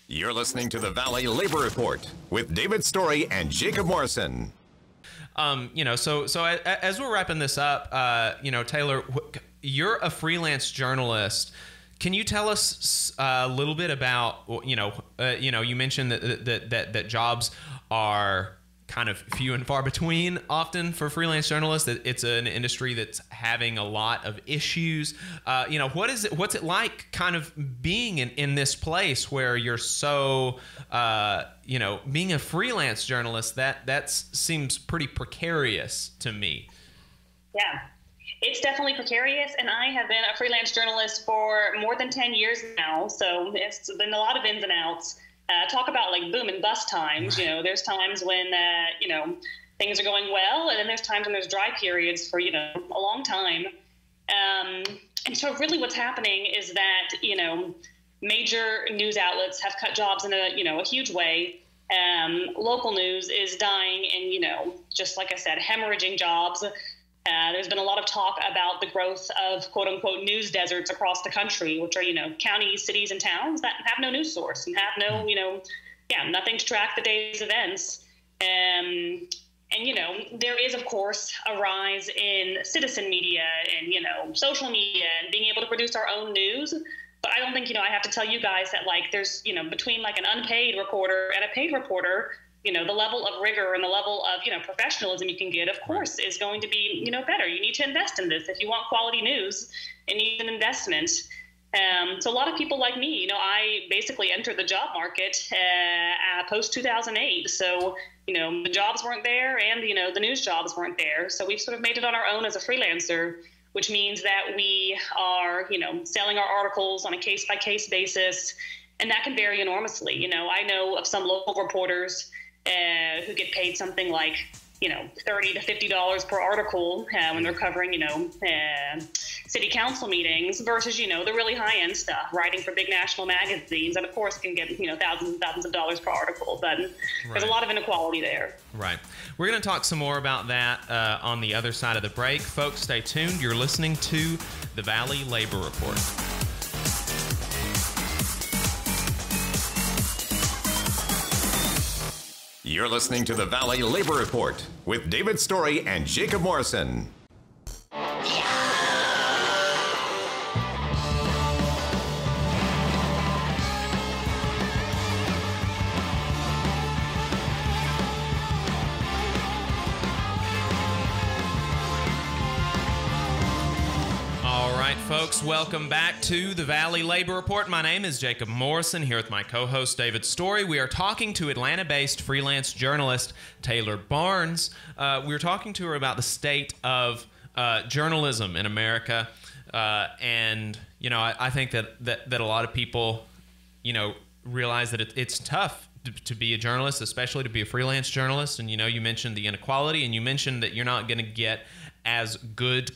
You're listening to the Valley Labor Report with David Story and Jacob Morrison. So as we're wrapping this up, Taylor, you're a freelance journalist. Can you tell us a little bit about, you mentioned that jobs are kind of few and far between often for freelance journalists, that it's an industry that's having a lot of issues. What's it like kind of being in this place where you're so, being a freelance journalist, that seems pretty precarious to me. Yeah, it's definitely precarious. And I have been a freelance journalist for more than 10 years now. So it's been a lot of ins and outs. Talk about like boom and bust times. There's times when, things are going well, and then there's times when there's dry periods for, a long time. And so really what's happening is that, major news outlets have cut jobs in a huge way. Local news is dying and, just like I said, hemorrhaging jobs. There's been a lot of talk about the growth of quote unquote news deserts across the country, which are, counties, cities, and towns that have no news source and have no, nothing to track the day's events. And, there is, of course, a rise in citizen media and, social media and being able to produce our own news. But I don't think, I have to tell you guys that like there's, between like an unpaid reporter and a paid reporter, the level of rigor and the level of, professionalism you can get, of course, is going to be, better. You need to invest in this. If you want quality news, it needs an investment. So a lot of people like me, I basically entered the job market post 2008. So, the jobs weren't there and, the news jobs weren't there. So we've sort of made it on our own as a freelancer, which means that we are, selling our articles on a case-by-case basis. And that can vary enormously. I know of some local reporters who get paid something like, $30 to $50 per article when they're covering, city council meetings versus, the really high-end stuff, writing for big national magazines, and of course can get, thousands and thousands of dollars per article. But there's a lot of inequality there. Right. We're going to talk some more about that on the other side of the break. Folks, stay tuned. You're listening to the Valley Labor Report. You're listening to the Valley Labor Report with David Story and Jacob Morrison. Folks, welcome back to the Valley Labor Report. My name is Jacob Morrison, here with my co-host David Story. We are talking to Atlanta-based freelance journalist Taylor Barnes. We're talking to her about the state of journalism in America, and I think that a lot of people realize that it's tough to be a journalist, especially to be a freelance journalist. And you mentioned the inequality, and you mentioned that you're not going to get as good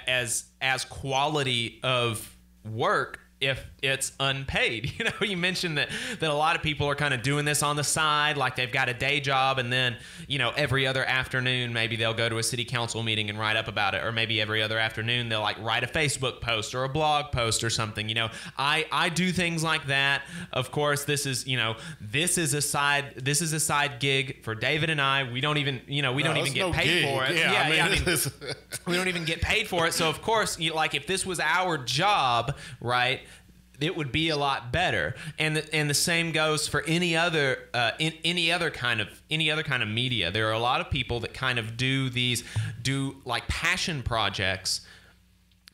as quality of work if it's unpaid. You mentioned that a lot of people are kind of doing this on the side, like they've got a day job, and then every other afternoon maybe they'll go to a city council meeting and write up about it, or maybe every other afternoon they'll like write a Facebook post or a blog post or something. I do things like that. Of course, this is a side gig for David and I. We don't even get paid for it. We don't even get paid for it. So of course, like if this was our job, right, it would be a lot better. And the same goes for any other kind of media. There are a lot of people that kind of do like passion projects,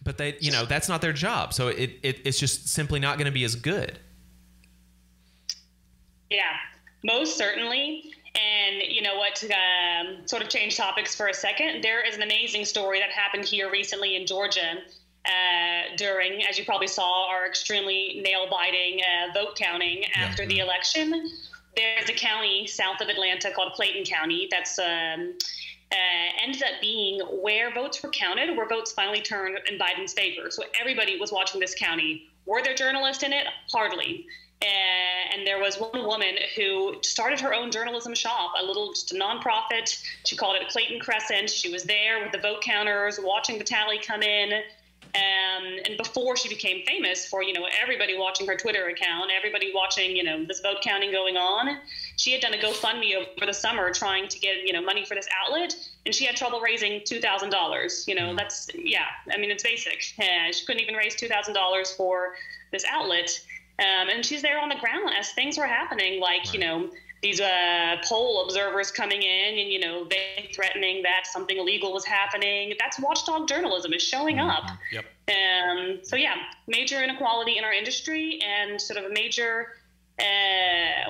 but they that's not their job. So it's just simply not going to be as good. Yeah, most certainly. And you know what, sort of change topics for a second. There is an amazing story that happened here recently in Georgia during, as you probably saw, our extremely nail-biting vote counting after the election. There's a county south of Atlanta called Clayton County that's ended up being where votes were counted, where votes finally turned in Biden's favor. So everybody was watching this county. Were there journalists in it? Hardly. And there was one woman who started her own journalism shop, just a nonprofit. She called it Clayton Crescent. She was there with the vote counters, watching the tally come in. And before she became famous for, everybody watching her Twitter account, everybody watching, this vote counting going on, she had done a GoFundMe over the summer trying to get, money for this outlet. And she had trouble raising $2,000. That's, it's basic. She couldn't even raise $2,000 for this outlet. And she's there on the ground as things were happening, like, Right. These poll observers coming in and, they threatening that something illegal was happening. That's watchdog journalism is showing up. Yep. So, major inequality in our industry and sort of a major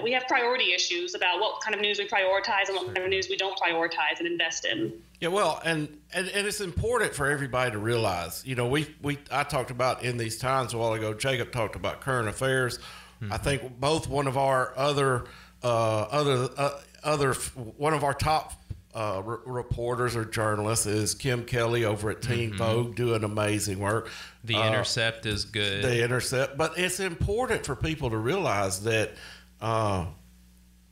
we have priority issues about what kind of news we prioritize and what kind of news we don't prioritize and invest in. Yeah, well, and it's important for everybody to realize, I talked about in these times a while ago, Jacob talked about current affairs. Mm-hmm. I think both one of our one of our top reporters or journalists is Kim Kelly over at Teen Vogue, doing amazing work. The Intercept is good. The Intercept, but it's important for people to realize that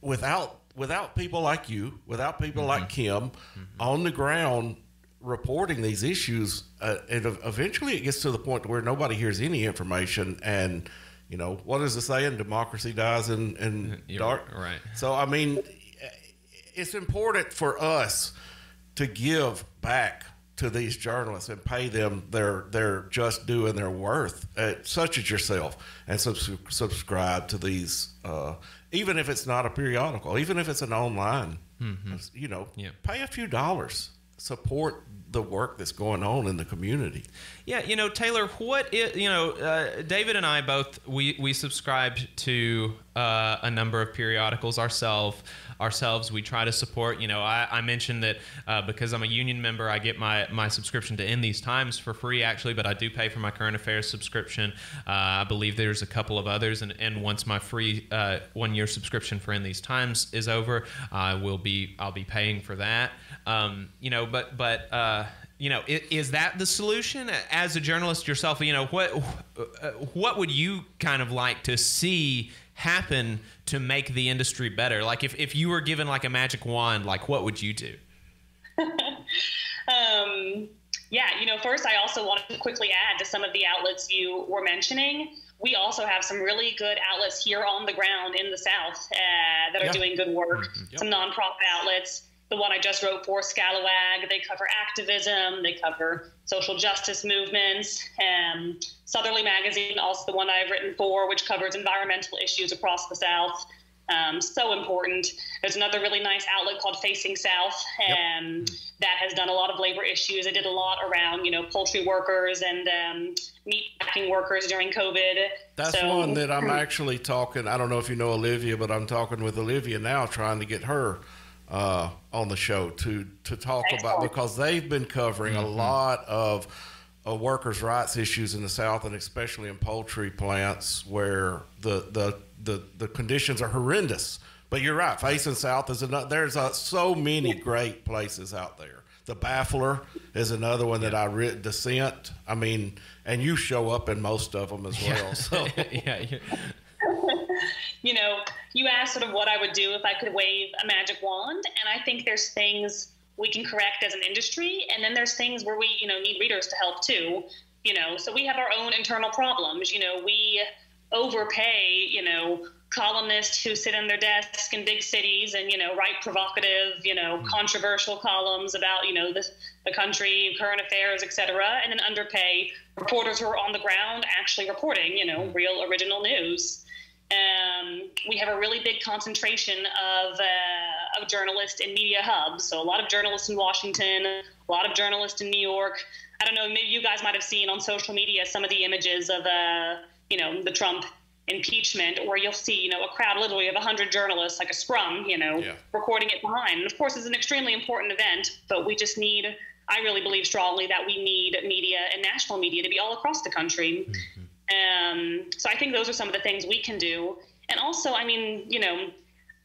without people like you, without people like Kim on the ground reporting these issues, and eventually it gets to the point where nobody hears any information. And what is the saying? Democracy dies in dark. Right. So it's important for us to give back to these journalists and pay them their just due and their worth, such as yourself, and subscribe to these, even if it's not a periodical, even if it's an online, pay a few dollars, support the work that's going on in the community. Yeah, Taylor, David and I both, we subscribed to a number of periodicals ourselves. We try to support, I mentioned that because I'm a union member, I get my subscription to In These Times for free, actually, but I do pay for my current affairs subscription. I believe there's a couple of others, and once my free 1-year subscription for In These Times is over, I'll be paying for that. Is that the solution? As a journalist yourself, what would you kind of like to see happen to make the industry better? Like if you were given like a magic wand, like what would you do? First I also wanted to quickly add to some of the outlets you were mentioning. We also have some really good outlets here on the ground in the South that are doing good work. Yep. Some nonprofit outlets. The one I just wrote for, Scalawag, they cover activism, they cover social justice movements. Southerly Magazine, also the one I've written for, which covers environmental issues across the South. So important. There's another really nice outlet called Facing South that has done a lot of labor issues. They did a lot around, poultry workers and meat packing workers during COVID. That's one that I'm actually talking. I don't know if you know Olivia, but I'm talking with Olivia now, trying to get her on the show to talk about, because they've been covering a lot of workers' rights issues in the South, and especially in poultry plants where the conditions are horrendous. But you're right, Facing South is another. There's so many great places out there. The Baffler is another one that I read. Dissent. And you show up in most of them as well. So. You asked sort of what I would do if I could wave a magic wand, and I think there's things we can correct as an industry, and then there's things where we, need readers to help too. So we have our own internal problems. We overpay, columnists who sit in their desks in big cities and, write provocative, controversial columns about, the country, current affairs, et cetera, and then underpay reporters who are on the ground actually reporting, real original news. We have a really big concentration of journalists in media hubs. So a lot of journalists in Washington, a lot of journalists in New York. I don't know, maybe you guys might have seen on social media some of the images of, the Trump impeachment, where you'll see, a crowd literally of 100 journalists, like a scrum, recording it behind. And of course, it's an extremely important event, but we just need, I really believe strongly that we need media and national media to be all across the country. So I think those are some of the things we can do. And also,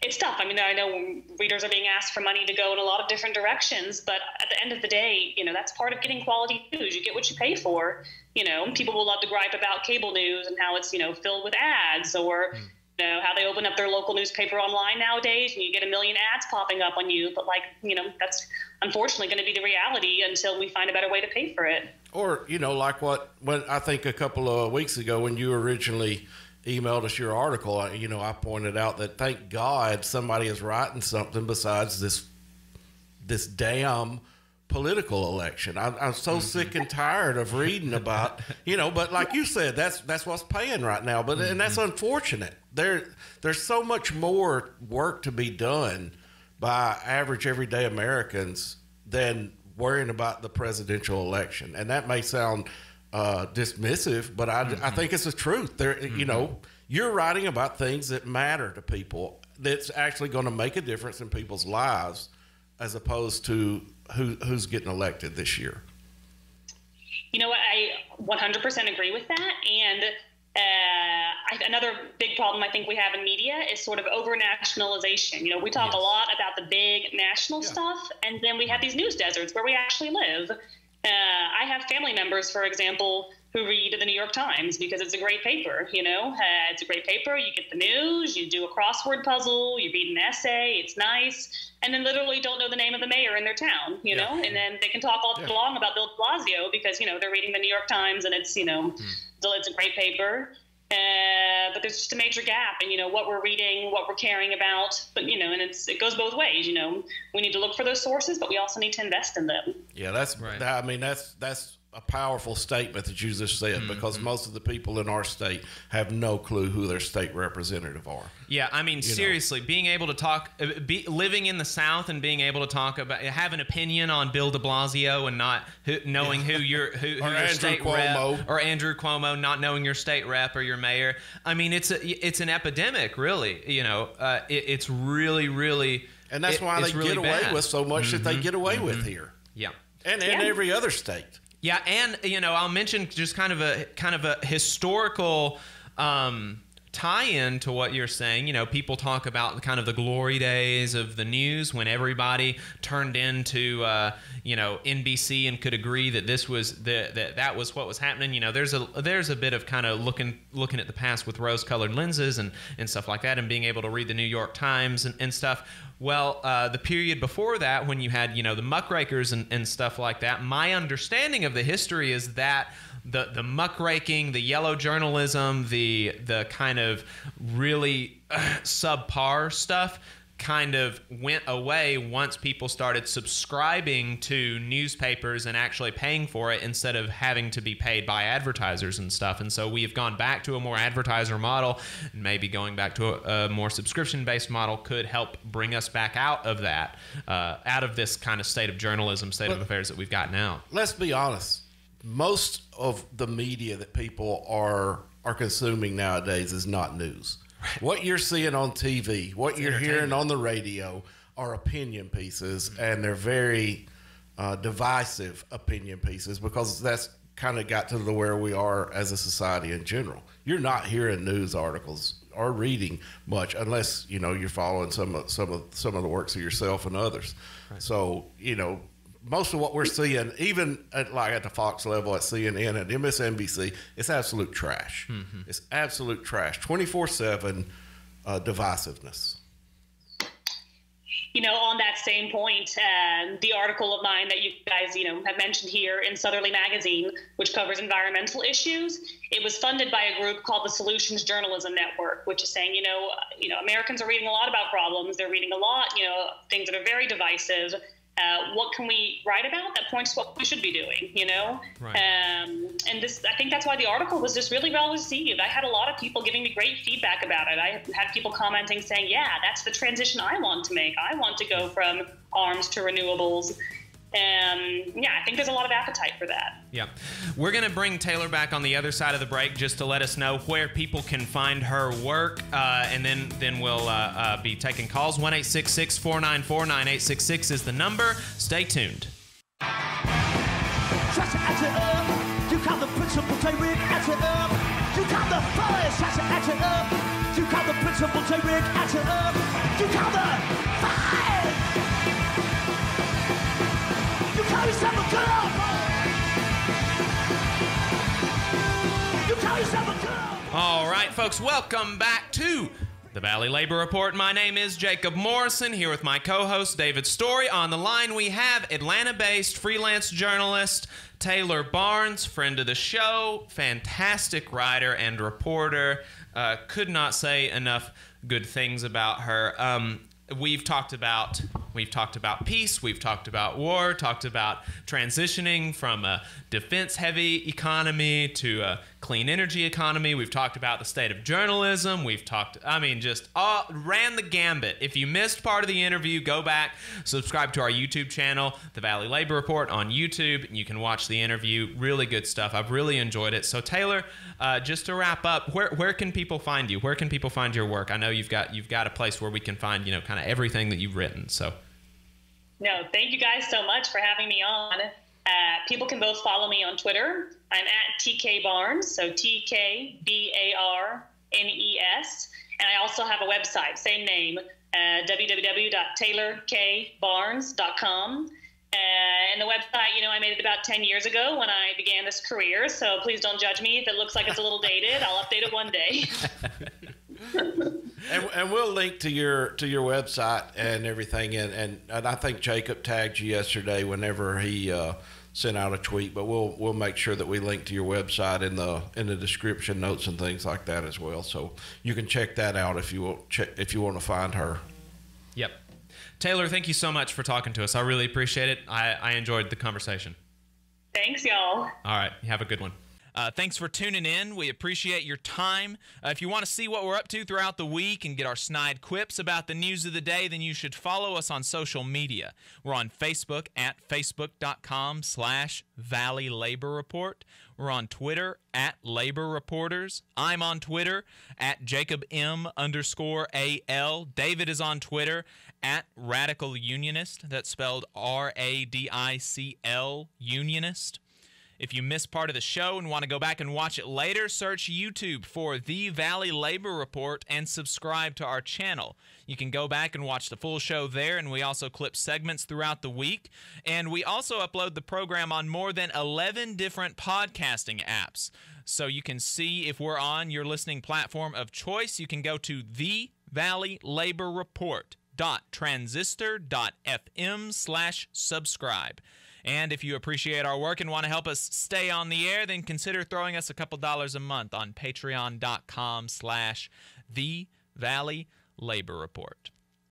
it's tough. I know readers are being asked for money to go in a lot of different directions, but at the end of the day, that's part of getting quality news. You get what you pay for. People will love to gripe about cable news and how it's, filled with ads, or, You know, how they open up their local newspaper online nowadays and you get a million ads popping up on you. But like, you know, that's unfortunately going to be the reality until we find a better way to pay for it. Or, you know, like when I think a couple of weeks ago when you originally emailed us your article, you know, I pointed out that thank God somebody is writing something besides this damn political election. I'm so sick and tired of reading about, you know, but like you said, that's what's paying right now. But and that's unfortunate. There's so much more work to be done by average everyday Americans than worrying about the presidential election. And that may sound dismissive, but I think it's the truth. You know, you're writing about things that matter to people that's actually going to make a difference in people's lives, as opposed to who's getting elected this year. You know what? I 100% agree with that. And another big problem I think we have in media is sort of over-nationalization. You know, we talk a lot about the big national stuff, and then we have these news deserts where we actually live. I have family members, for example, who read the New York Times because it's a great paper, you know. It's a great paper. You get the news, you do a crossword puzzle, you read an essay, it's nice, and then literally don't know the name of the mayor in their town, you know, and then they can talk all day long about Bill de Blasio because, you know, they're reading the New York Times and it's, you know, it's a great paper. But there's just a major gap in, you know, what we're reading, what we're caring about. But, you know, and it goes both ways, you know. We need to look for those sources, but we also need to invest in them. Yeah, that's right. I mean, that's a powerful statement that you just said, because most of the people in our state have no clue who their state representative are. Yeah, I mean, seriously, being able to talk, living in the South and being able to talk about, have an opinion on Bill de Blasio and not knowing who your state rep, or Andrew Cuomo, not knowing your state rep or your mayor. I mean, it's an epidemic, really. You know, it's really, really, and that's why they get away with so much that they get away with here. Yeah, and in every other state. Yeah, and you know, I'll mention just kind of a historical tie-in to what you're saying. You know, people talk about kind of the glory days of the news when everybody turned into you know, NBC and could agree that this was that was what was happening. You know, there's a bit of kind of looking at the past with rose-colored lenses and stuff like that, and being able to read the New York Times and stuff. Well, the period before that, when you had, you know, the muckrakers and stuff like that, my understanding of the history is that the muckraking, the yellow journalism, the kind of really subpar stuff kind of went away once people started subscribing to newspapers and actually paying for it instead of having to be paid by advertisers and stuff. And so we have gone back to a more advertiser model, and maybe going back to a more subscription-based model could help bring us back out of that, out of this kind of state of journalism, state of affairs that we've got now. Let's be honest. Most of the media that people are consuming nowadays is not news. What you're seeing on TV, what you're hearing on the radio are opinion pieces, and they're very divisive opinion pieces, because that's kind of got to where we are as a society in general. You're not hearing news articles or reading much unless, you know, you're following some of the works of yourself and others. Right. So, you know, most of what we're seeing, even at the Fox level, at CNN, at MSNBC, it's absolute trash. It's absolute trash. 24/7 divisiveness. You know, on that same point, the article of mine that you guys, you know, have mentioned here in Southerly Magazine, which covers environmental issues, it was funded by a group called the Solutions Journalism Network, which is saying, you know, Americans are reading a lot about problems. They're reading a lot, you know, things that are very divisive. What can we write about that points to what we should be doing, you know? Right. And I think that's why the article was just really well received. I had a lot of people giving me great feedback about it. I had people commenting saying, yeah, that's the transition I want to make. I want to go from arms to renewables. Yeah, I think there's a lot of appetite for that. Yeah. We're going to bring Taylor back on the other side of the break just to let us know where people can find her work, and then we'll be taking calls. 1-866-494-9866 is the number. Stay tuned. Try to add it up. You got the principal J-Rig, add it up. You got the fires, try to add it up. You got the principal J-Rig, add it up. You got the fire. You call yourself a girl. You call yourself a girl. All right, folks, welcome back to The Valley Labor Report. My name is Jacob Morrison, here with my co-host David Story. On the line we have Atlanta-based freelance journalist Taylor Barnes, friend of the show, fantastic writer and reporter. Could not say enough good things about her. We've talked about peace, we've talked about war, talked about transitioning from a defense-heavy economy to a clean energy economy. We've talked about the state of journalism. We've talked, just ran the gambit. If you missed part of the interview, go back, subscribe to our YouTube channel, The Valley Labor Report on YouTube, and you can watch the interview. Really good stuff. I've really enjoyed it. So Taylor, just to wrap up, where can people find you? Where can people find your work? I know you've got a place where we can find, kind of everything that you've written. So. No, thank you guys so much for having me on. People can both follow me on Twitter. I'm at TK Barnes, so TKBARNES. And I also have a website, same name, www.taylorkbarnes.com. And the website, I made it about 10 years ago when I began this career, so please don't judge me if it looks like it's a little dated. I'll update it one day. And we'll link to your website and everything, and I think Jacob tagged you yesterday whenever he sent out a tweet, but we'll make sure that we link to your website in the description notes and things like that as well, so you can check that out if you want to find her. Yep. Taylor, thank you so much for talking to us. I really appreciate it. I enjoyed the conversation. Thanks, y'all. All right. Have a good one. Thanks for tuning in. We appreciate your time. If you want to see what we're up to throughout the week and get our snide quips about the news of the day, then you should follow us on social media. We're on Facebook at facebook.com/Valley Labor Report. We're on Twitter at Labor Reporters. I'm on Twitter at JacobM_AL. David is on Twitter at Radical Unionist. That's spelled RADICL Unionist. If you missed part of the show and want to go back and watch it later, search YouTube for The Valley Labor Report and subscribe to our channel. You can go back and watch the full show there, and we also clip segments throughout the week. And we also upload the program on more than 11 different podcasting apps. So you can see if we're on your listening platform of choice. You can go to thevalleylaborreport.transistor.fm/subscribe. And if you appreciate our work and want to help us stay on the air, then consider throwing us a couple dollars a month on patreon.com/The Valley Labor Report.